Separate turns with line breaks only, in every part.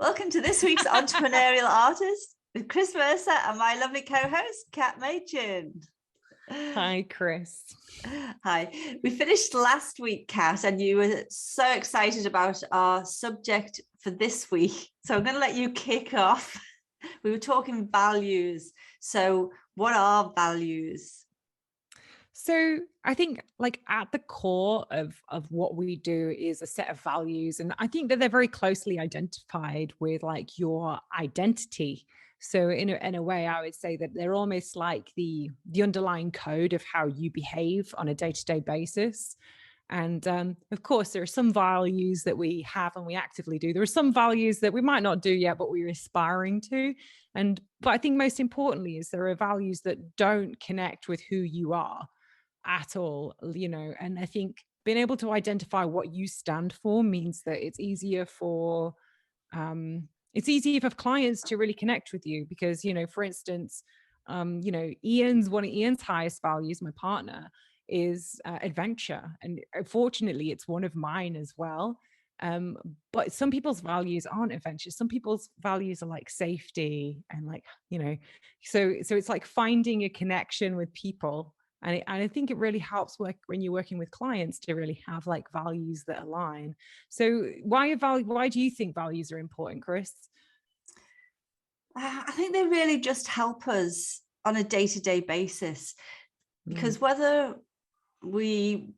Welcome to this week's Entrepreneurial Artist with Chris Mercer and my lovely co-host, Kat Machin.
Hi, Chris.
Hi. We finished last week, Kat, and you were so excited about our subject for this week. So I'm going to let you kick off. We were talking values. So what are values?
So I think like at the core of what we do is a set of values. And I think that they're very closely identified with like your identity. So in a way, I would say that they're almost like the underlying code of how you behave on a day-to-day basis. And of course, there are some values that we have and we actively do. There are some values that we might not do yet, but we're aspiring to. But I think most importantly is there are values that don't connect with who you are at all, and I think being able to identify what you stand for means that it's easier for clients to really connect with you because, for instance, one of Ian's highest values, my partner, is adventure, and fortunately it's one of mine as well. But some people's values aren't adventure. Some people's values are like safety and like, so it's like finding a connection with people. And I think it really helps when you're working with clients to really have like values that align. So why do you think values are important, Chris?
I think they really just help us on a day-to-day basis, because whether we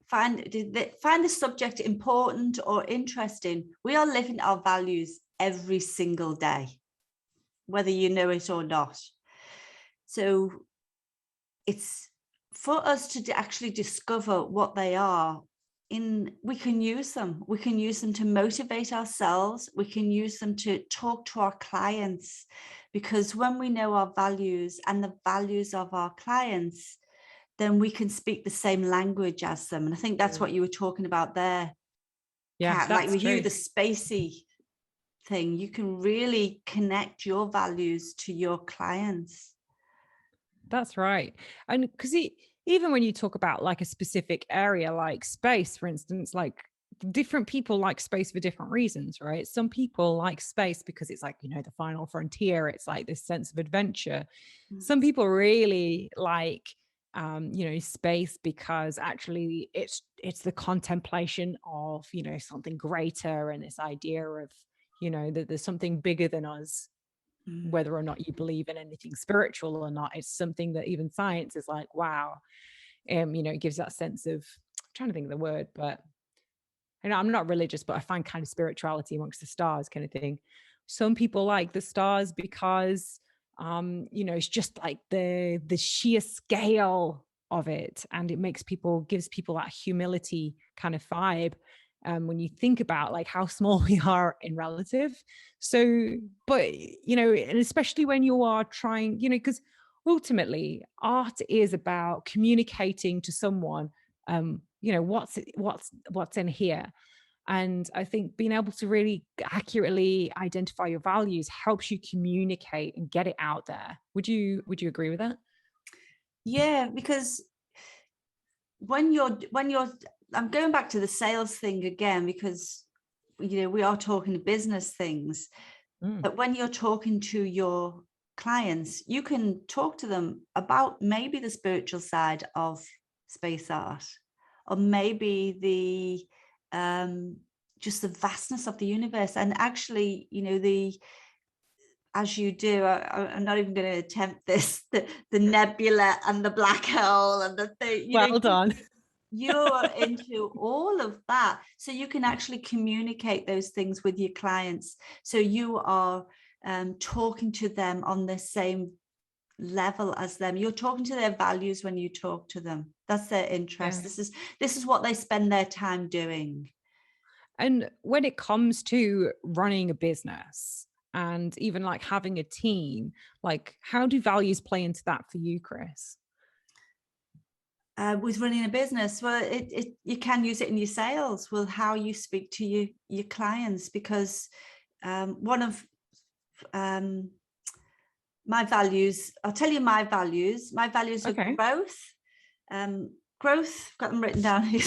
find the subject important or interesting, we are living our values every single day, whether you know it or not. So it's for us to actually discover what they are. We can use them to motivate ourselves. We can use them to talk to our clients, because when we know our values and the values of our clients, then we can speak the same language as them. And I think that's what you were talking about there,
Yeah,
Kat.
that's
like with
true.
you, the spacey thing, you can really connect your values to your clients.
That's right. And because even when you talk about like a specific area, like space, for instance, like different people like space for different reasons, right? Some people like space because it's like, the final frontier. It's like this sense of adventure. Some people really like, space because actually it's the contemplation of, something greater, and this idea of, that there's something bigger than us. Whether or not you believe in anything spiritual or not, it's something that even science is like, wow. It gives that sense of, I'm trying to think of the word, but I'm not religious, but I find kind of spirituality amongst the stars kind of thing. Some people like the stars because it's just like the sheer scale of it, and it gives people that humility kind of vibe. When you think about like how small we are in relative. So, but, and especially when you are trying, because ultimately art is about communicating to someone, what's in here. And I think being able to really accurately identify your values helps you communicate and get it out there. Would you agree with that?
Yeah, because when you're I'm going back to the sales thing again, because we are talking business things. But when you're talking to your clients, you can talk to them about maybe the spiritual side of space art, or maybe the just the vastness of the universe. And actually, as you do, I'm not even going to attempt this, the nebula and the black hole and the thing,
Well done.
you're into all of that, so you can actually communicate those things with your clients. So you are talking to them on the same level as them. You're talking to their values when you talk to them. That's their interest.
Yeah.
This is what they spend their time doing.
And when it comes to running a business and even like having a team, like how do values play into that for you, Chris?
With running a business, well, you can use it in your sales, with how you speak to your clients, because one of my values, I'll tell you my values. My values are growth. Growth, got them written down here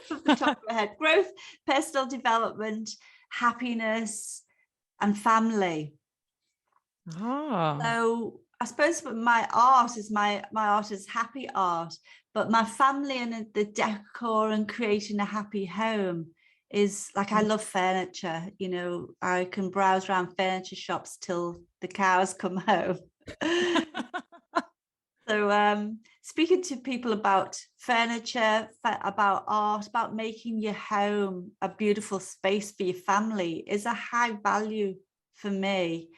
from the top of my head. Growth, personal development, happiness, and family.
Ah.
So I suppose my art is happy art, but my family and the decor and creating a happy home is like, I love furniture. You know, I can browse around furniture shops till the cows come home. So speaking to people about furniture, about art, about making your home a beautiful space for your family is a high value for me.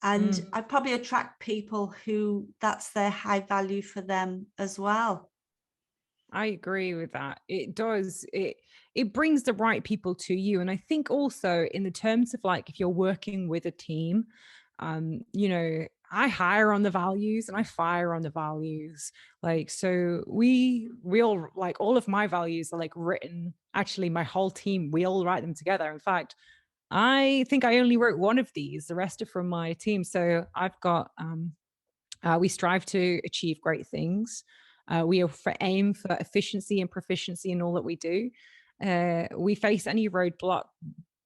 And I probably attract people who that's their high value for them as well.
I agree with that. It does. It brings the right people to you. And I think also in the terms of like if you're working with a team, you know, I hire on the values and I fire on the values. Like, so we all like all of my values are like written. Actually, my whole team, we all write them together. In fact, I think I only wrote one of these. The rest are from my team. So I've got we strive to achieve great things. We aim for efficiency and proficiency in all that we do. We face any roadblock,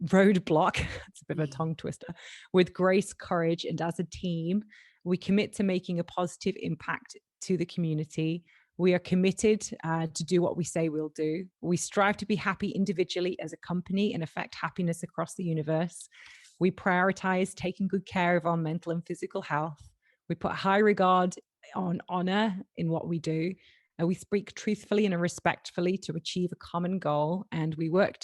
it's a bit of a tongue twister, with grace, courage, and as a team, we commit to making a positive impact to the community. We are committed to do what we say we'll do. We strive to be happy individually as a company and affect happiness across the universe. We prioritize taking good care of our mental and physical health. We put high regard on honor in what we do. We speak truthfully and respectfully to achieve a common goal, and we work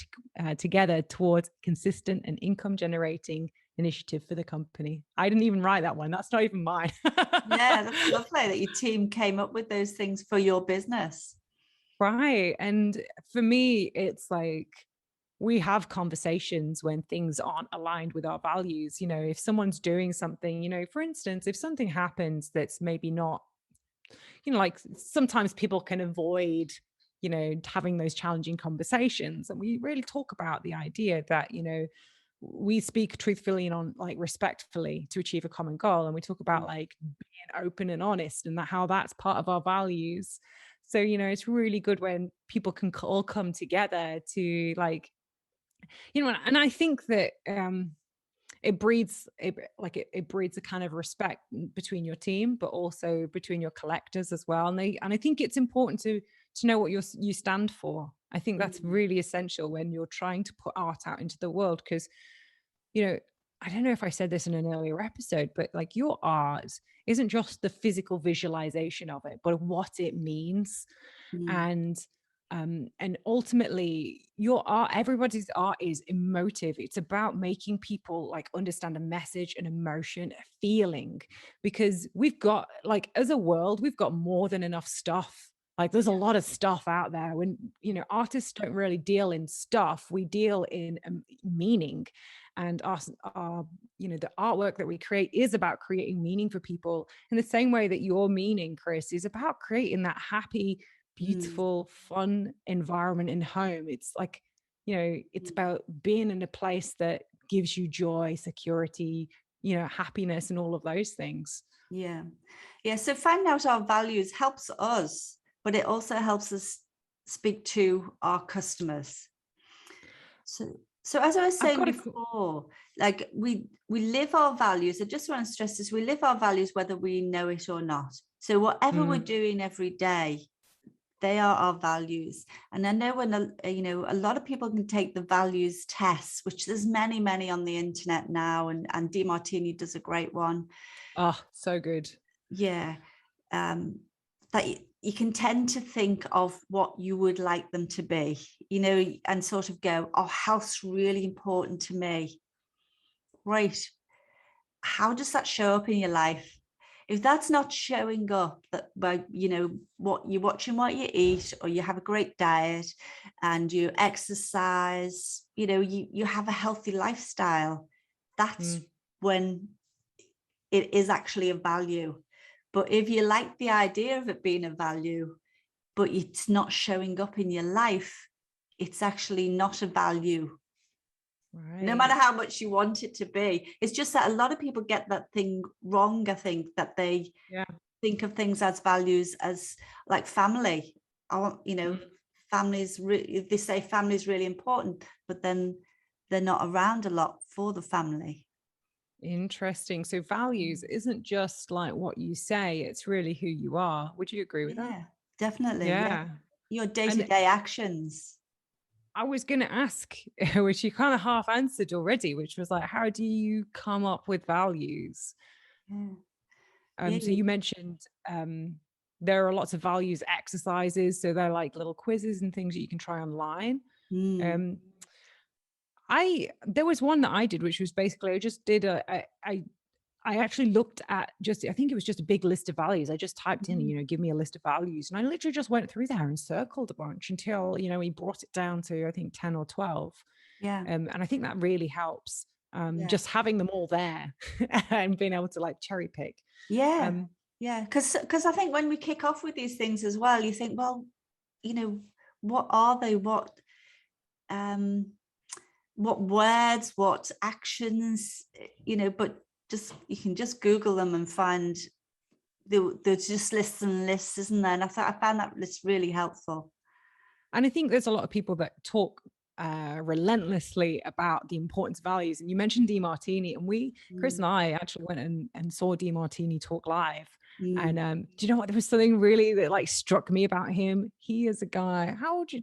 together towards consistent and income generating initiative for the company. I didn't even write that one. That's not even mine.
Yeah, that's lovely that your team came up with those things for your business.
Right. And for me, it's like we have conversations when things aren't aligned with our values. You know, if someone's doing something, you know, for instance, if something happens that's maybe not, you know, like sometimes people can avoid, you know, having those challenging conversations. And we really talk about the idea that, you know, we speak truthfully and on like respectfully to achieve a common goal. And we talk about like being open and honest and that how that's part of our values. So, you know, it's really good when people can all come together to like, you know, and I think that it breeds a kind of respect between your team, but also between your collectors as well. And I think it's important to know what you stand for. I think that's really essential when you're trying to put art out into the world, because, you know, I don't know if I said this in an earlier episode, but like your art isn't just the physical visualization of it, but what it means. And ultimately your art, everybody's art is emotive. It's about making people like understand a message, an emotion, a feeling, because we've got like as a world we've got more than enough stuff. Like there's a lot of stuff out there. When, you know, artists don't really deal in stuff, we deal in meaning. And our, you know, the artwork that we create is about creating meaning for people in the same way that your meaning, Chris, is about creating that happy, beautiful, fun environment in home. It's like, you know, it's about being in a place that gives you joy, security, you know, happiness, and all of those things.
Yeah. So finding out our values helps us, but it also helps us speak to our customers. So as I was saying before, like we live our values. I just want to stress this: we live our values whether we know it or not. So whatever we're doing every day, they are our values. And I know when, you know, a lot of people can take the values tests, which there's many on the internet now, and DeMartini does a great one.
Oh, so good.
Yeah. That you can tend to think of what you would like them to be, you know, and sort of go, oh, health's really important to me. Right. How does that show up in your life? If that's not showing up, that by, you know, what you're watching, what you eat, or you have a great diet and you exercise, you know, you have a healthy lifestyle, that's when it is actually a value. But if you like the idea of it being a value, but it's not showing up in your life, it's actually not a value. Right. No matter how much you want it to be. It's just that a lot of people get that thing wrong, I think, that they think of things as values as like family. Or, you know, families, they say family is really important, but then they're not around a lot for the family.
Interesting. So values isn't just like what you say, it's really who you are. Would you agree with that?
Yeah, definitely. Yeah.
Yeah.
Your
And
day-to-day actions.
I was going to ask, which you kind of half answered already, which was like, how do you come up with values?
Yeah. Yeah.
So you mentioned there are lots of values exercises. So they're like little quizzes and things that you can try online.
Mm.
Um, there was one that I did, which was basically I just did I actually looked at I think it was just a big list of values. I just typed in, give me a list of values. And I literally just went through there and circled a bunch until, he brought it down to, I think, 10 or 12.
Yeah.
And I think that really helps,
Yeah.
just having them all there and being able to like cherry pick.
Yeah. Yeah. Because I think when we kick off with these things as well, you think, well, what are they? What words, what actions, but you can just Google them and find there's just lists and lists, isn't there? And I found that list really helpful.
And I think there's a lot of people that talk relentlessly about the importance of values. And you mentioned DeMartini, and Chris and I actually went and saw DeMartini talk live. And do you know what? There was something really that like struck me about him. He is a guy, how old you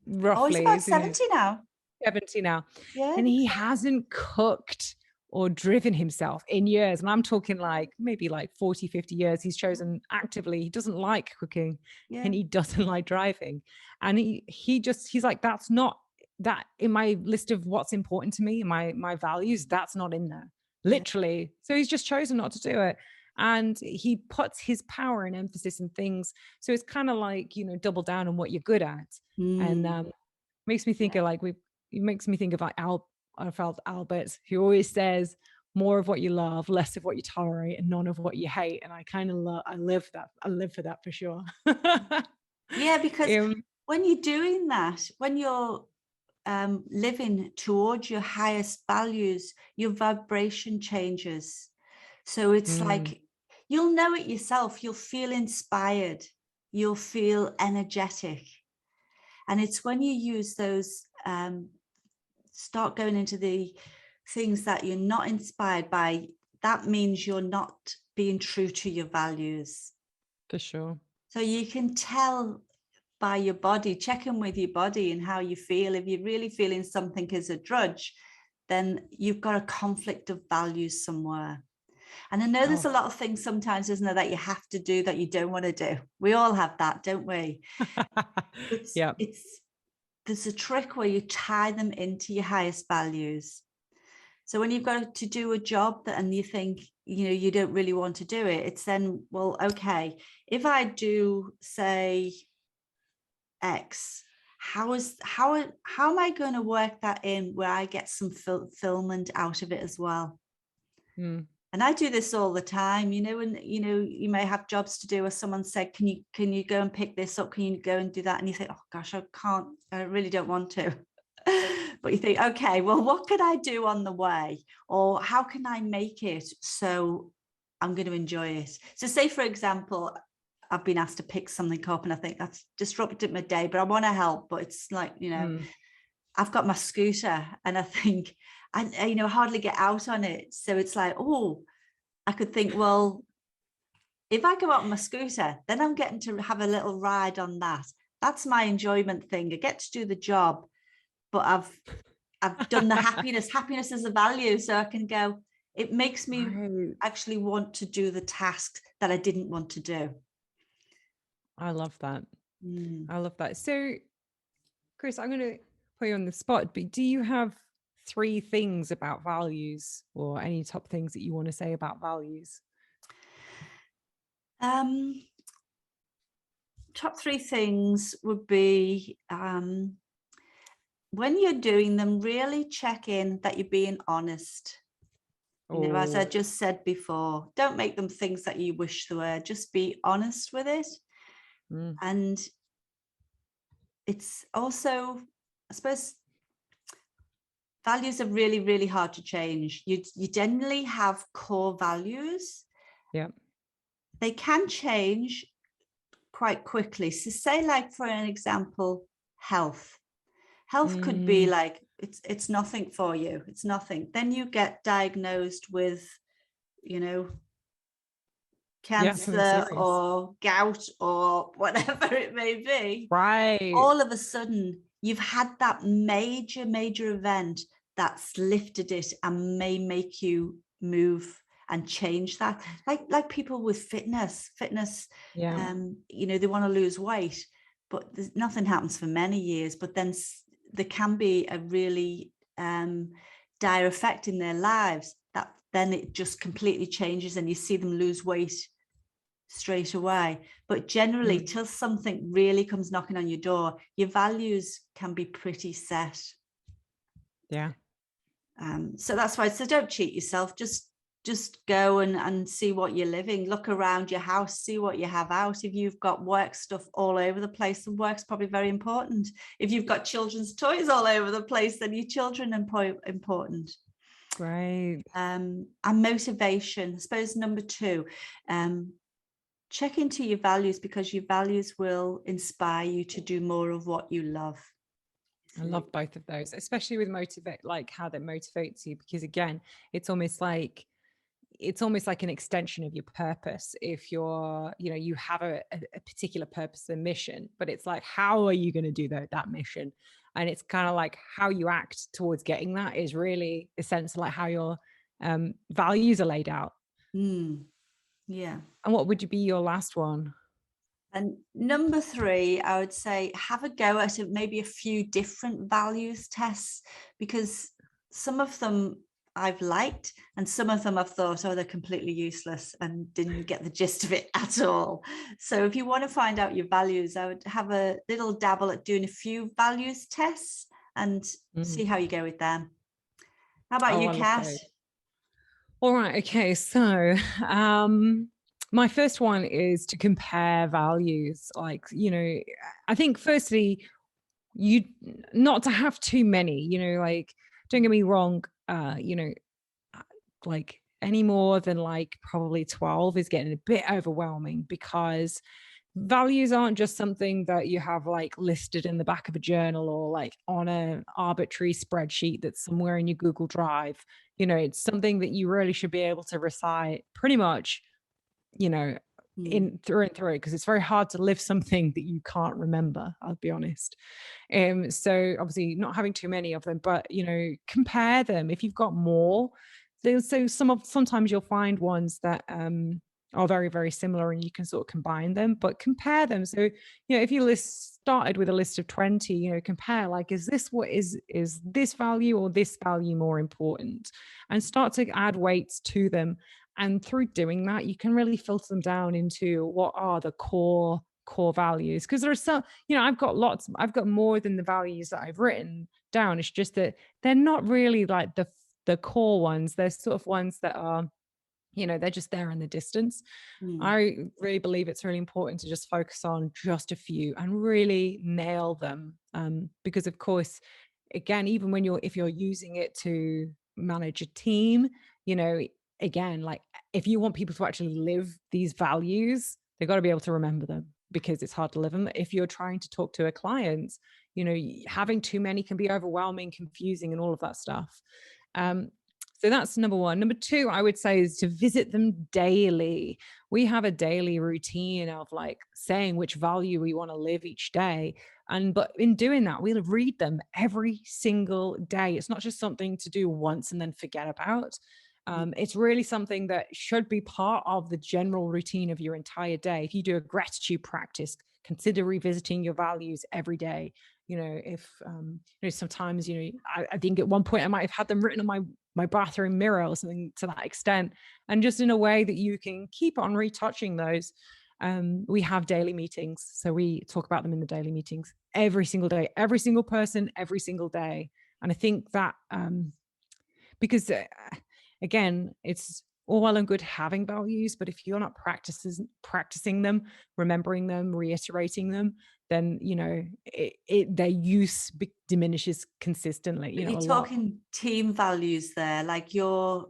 roughly?
Oh, he's about 70 now.
70 now.
Yeah.
And he hasn't cooked or driven himself in years. And I'm talking like maybe like 40, 50 years. He's chosen actively. He doesn't like cooking and he doesn't like driving. And he's like, that's not that in my list of what's important to me, my values, that's not in there, literally. So he's just chosen not to do it. And he puts his power and emphasis in things. So it's kind of like, double down on what you're good at. And makes me think of like, it makes me think of like Albert, who always says more of what you love, less of what you tolerate, and none of what you hate. And I kind of I live for that for sure.
Yeah, because when you're doing that, when you're living towards your highest values, your vibration changes. So it's like, you'll know it yourself. You'll feel inspired. You'll feel energetic. And it's when you use those, start going into the things that you're not inspired by, that means you're not being true to your values.
For sure.
So you can tell by your body, check in with your body and how you feel. If you're really feeling something is a drudge, then you've got a conflict of values somewhere. And I know there's a lot of things sometimes, isn't there, that you have to do that you don't want to do. We all have that, don't we? There's a trick where you tie them into your highest values. So when you've got to do a job and you think, you don't really want to do it, it's then, well, okay, if I do say X, how am I going to work that in where I get some fulfillment out of it as well? And I do this all the time, and you may have jobs to do, or someone said, can you go and pick this up? Can you go and do that? And you think, oh gosh, I can't, I really don't want to. But you think, okay, well, what could I do on the way? Or how can I make it so I'm going to enjoy it? So say, for example, I've been asked to pick something up and I think that's disrupted my day, but I want to help. But it's like, I've got my scooter and I think I hardly get out on it. So it's like, oh, I could think, well, if I go out on my scooter, then I'm getting to have a little ride on that. That's my enjoyment thing. I get to do the job, but I've done the happiness. Happiness is a value. So I can go, it makes me actually want to do the task that I didn't want to do.
I love that. I love that. So, Chris, I'm going to put you on the spot, but do you have 3 things about values or any top things that you want to say about values?
Top 3 things would be, when you're doing them, really check in that you're being honest. As I just said before, don't make them things that you wish they were. Just be honest with it. And it's also, I suppose, values are really, really hard to change. You generally have core values.
Yeah.
They can change quite quickly. So say, like, for an example, health. Health could be like, it's nothing for you. It's nothing. Then you get diagnosed with, you know,
something
cancer
serious.
or gout or whatever it may be.
Right.
All of a sudden, you've had that major event that's lifted it and may make you move and change that. Like people with fitness,
Yeah.
you know, they want to lose weight, but nothing happens for many years. But then there can be a really dire effect in their lives that then it just completely changes and you see them lose weight straight away. But generally, till something really comes knocking on your door, your values can be pretty set.
Yeah.
So that's why, so don't cheat yourself. Just go and see what you're living. Look around your house, see what you have out. If you've got work stuff all over the place, then work's probably very important. If you've got children's toys all over the place, then your children are important.
Right.
And motivation, I suppose, number 2, check into your values, because your values will inspire you to do more of what you love.
I love both of those, especially with motivate, like how that motivates you, because again, it's almost like an extension of your purpose. If you're, you know, you have a particular purpose and mission, but it's like, how are you going to do that mission? And it's kind of like how you act towards getting that is really essential, like how your values are laid out.
Yeah.
And what would be your last one?
And number 3, I would say have a go at maybe a few different values tests, because some of them I've liked and some of them I've thought, oh, they're completely useless and didn't get the gist of it at all. So if you want to find out your values, I would have a little dabble at doing a few values tests and see how you go with them. How about you,
I love
Kat?
those. All right. Okay. So, my first one is to compare values. Like, you know, I think firstly, you not to have too many, you know, like, don't get me wrong, you know, like any more than like probably 12 is getting a bit overwhelming, because values aren't just something that you have like listed in the back of a journal or like on an arbitrary spreadsheet that's somewhere in your Google Drive. You know, it's something that you really should be able to recite pretty much, you know, in through and through, because it's very hard to live something that you can't remember, I'll be honest. So obviously not having too many of them, but you know, compare them if you've got more. So sometimes you'll find ones that are very, very similar and you can sort of combine them, but compare them. So, you know, if you started with a list of 20, you know, compare, like, is this what is this value or this value more important? And start to add weights to them. And through doing that, you can really filter them down into what are the core values. Because there are some, you know, I've got more than the values that I've written down. It's just that they're not really like the core ones. They're sort of ones that are, you know, they're just there in the distance. I really believe it's really important to just focus on just a few and really nail them. Because of course, again, even when if you're using it to manage a team, you know, again, like if you want people to actually live these values, they've got to be able to remember them, because it's hard to live them. If you're trying to talk to a client, you know, having too many can be overwhelming, confusing, and all of that stuff. So that's number 1. Number 2, I would say, is to visit them daily. We have a daily routine of like saying which value we want to live each day. But in doing that, we'll read them every single day. It's not just something to do once and then forget about. It's really something that should be part of the general routine of your entire day. If you do a gratitude practice, consider revisiting your values every day. You know, if you know, sometimes, you know, I think at one point I might have had them written on my bathroom mirror or something to that extent, and just in a way that you can keep on retouching those. We have daily meetings, so we talk about them in the daily meetings every single day, every single person, every single day. And I think that because again, it's all well and good having values, but if you're not practicing them, remembering them, reiterating them, then, you know, their use diminishes consistently.
But
you know,
you're
a lot.
talking team values there, like your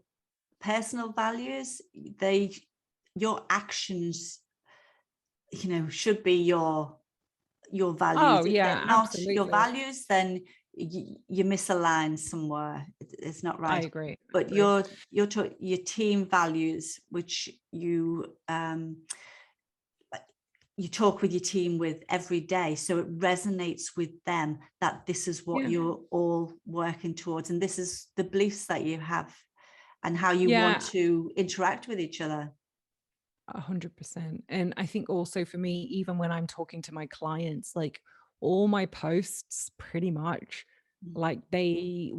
personal values, your actions, you know, should be your values.
Oh
If
yeah,
they're not your
absolutely.
values, then you misalign somewhere. It's not
I
right.
agree.
But your team values, which you talk with your team with every day, so it resonates with them that this is what you're all working towards, and this is the beliefs that you have and how you want to interact with each other.
100%. And I think also for me, even when I'm talking to my clients, like all my posts pretty much, like they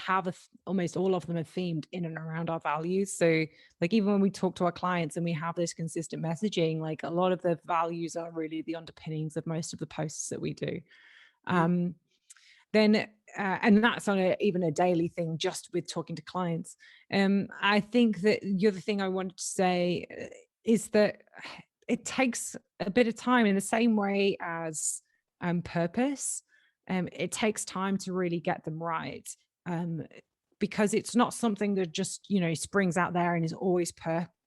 have almost all of them are themed in and around our values. So like even when we talk to our clients and we have this consistent messaging, like a lot of the values are really the underpinnings of most of the posts that we do. Then and that's on even a daily thing, just with talking to clients. I think that the other thing I wanted to say is that it takes a bit of time, in the same way as purpose. It takes time to really get them right, because it's not something that just, you know, springs out there and is always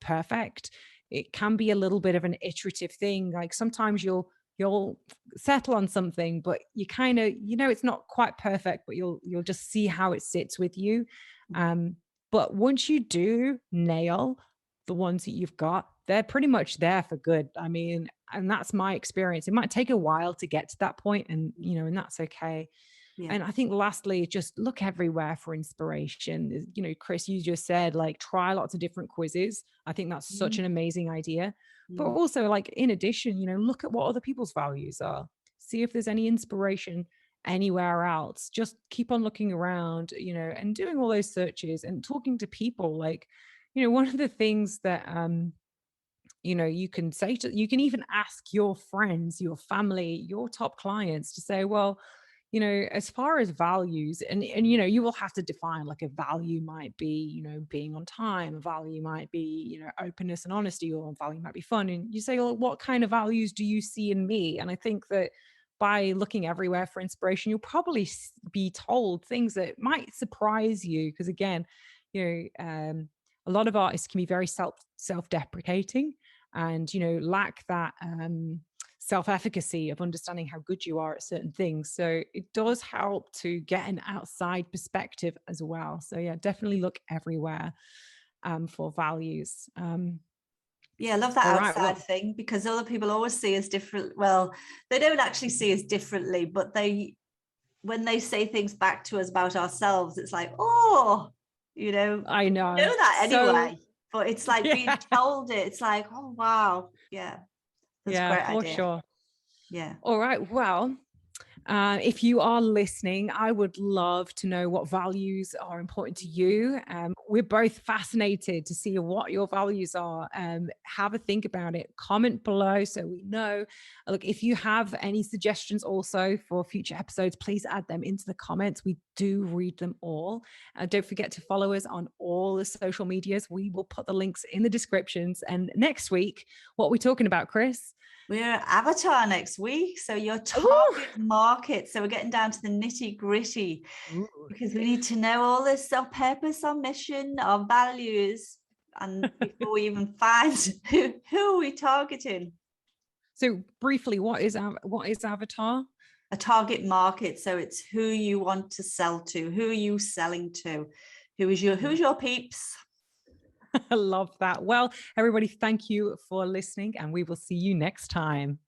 perfect. It can be a little bit of an iterative thing. Like sometimes you'll settle on something, but you kind of, you know, it's not quite perfect, but you'll just see how it sits with you. But once you do nail the ones that you've got, they're pretty much there for good. I mean, and that's my experience. It might take a while to get to that point, and you know, and that's okay. And I think lastly, just look everywhere for inspiration. You know, Chris, you just said like try lots of different quizzes. I think that's such an amazing idea. But also, like, in addition, you know, look at what other people's values are. See if there's any inspiration anywhere else. Just keep on looking around, you know, and doing all those searches and talking to people. Like, you know, one of the things that you know, you can say to, you can even ask your friends, your family, your top clients to say, well, you know, as far as values, and you know, you will have to define, like a value might be, you know, being on time, a value might be, you know, openness and honesty, or a value might be fun. And you say, well, what kind of values do you see in me? And I think that by looking everywhere for inspiration, you'll probably be told things that might surprise you, because again, you know, a lot of artists can be very self-deprecating, and you know, lack that self-efficacy of understanding how good you are at certain things. So it does help to get an outside perspective as well. So yeah, definitely look everywhere for values.
Yeah, I love that outside thing, because other people always see us different. Well, they don't actually see us differently, but when they say things back to us about ourselves, it's like, oh, you know,
I know
that anyway.
So,
but it's like being told it. It's like, oh wow, yeah, that's a great
for
idea.
sure.
Yeah.
All right. Well, if you are listening, I would love to know what values are important to you. We're both fascinated to see what your values are. Have a think about it. Comment below so we know. Look, if you have any suggestions also for future episodes, please add them into the comments. We do read them all. Don't forget to follow us on all the social medias. We will put the links in the descriptions. And next week, what are we talking about, Chris?
We're Avatar next week. So your target market. So we're getting down to the nitty gritty, because we need to know all this, our purpose, our mission, our values. And before we even find who are we targeting?
So briefly, what is Avatar?
A target market. So it's who you want to sell to, who are you selling to, who's your peeps.
I love that. Well, everybody, thank you for listening, and we will see you next time.